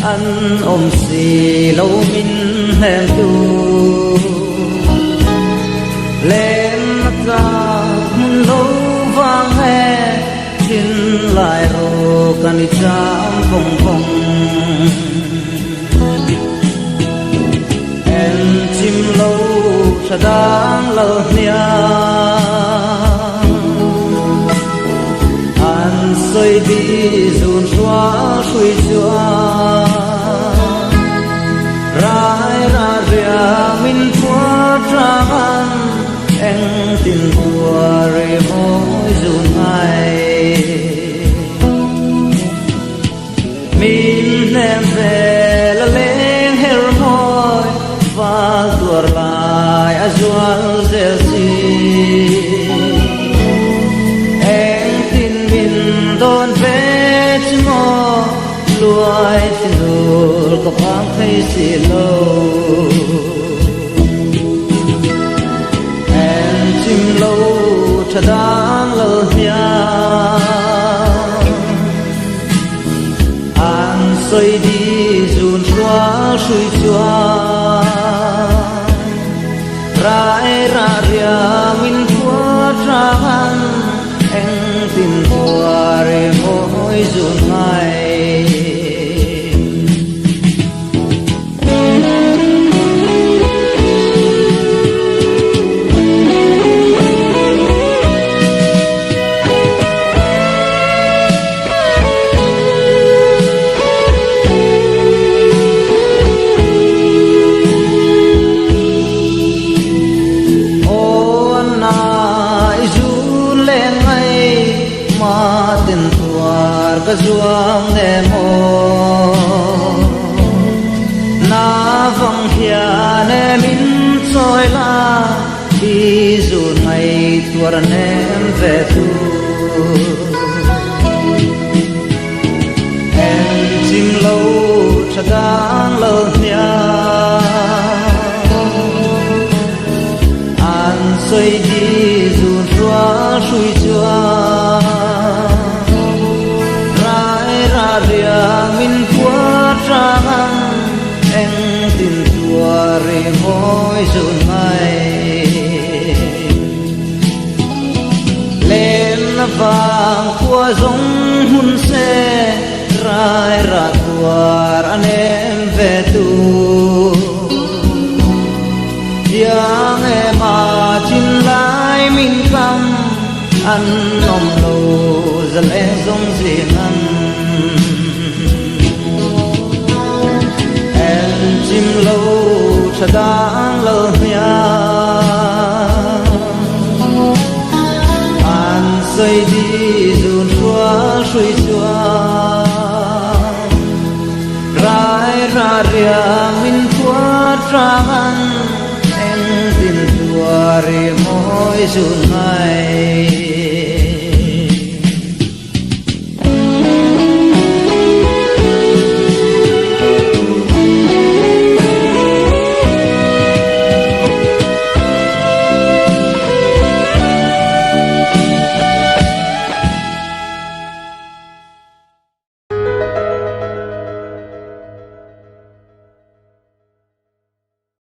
anh ôm xì lâu min hẹn tu lên mắt ra mun lâu vang hè xin lại rồi cần đi chạm phong phong em chim lâu sa đang lơ nia anh xây đi dùn xóa suy xóa rai ra ria min phua trang anh em tin tua re môi dùn ai min em về là lên her môi và tua lại azual zelsi em tin min don về chmo luai sinul có phang thấy xì lâu em chim lâu cha đang lơ nia anh xây đi dùn xóa suy xóa rai ra ria min phua trang anh em tin tua re môi dùn ngay ka zuang ne mo na vang hia ne min choi la di zu mai tuar nem ve tu em chim lâu cha đang lơ nia an xây đi zu xóa suy xóa ria min phua trang anh em tin tua re môi dùn ngay lên vàng qua giống hun xe rai ra tua anh em về tu yang em mà chín lại min cam anh nom lâu dần em giống gì anh chim lâu cha đang lơ nia anh xây đi dùn xóa suy xóa rai ra ria min phua trang anh em tin tua re môi dùn ngay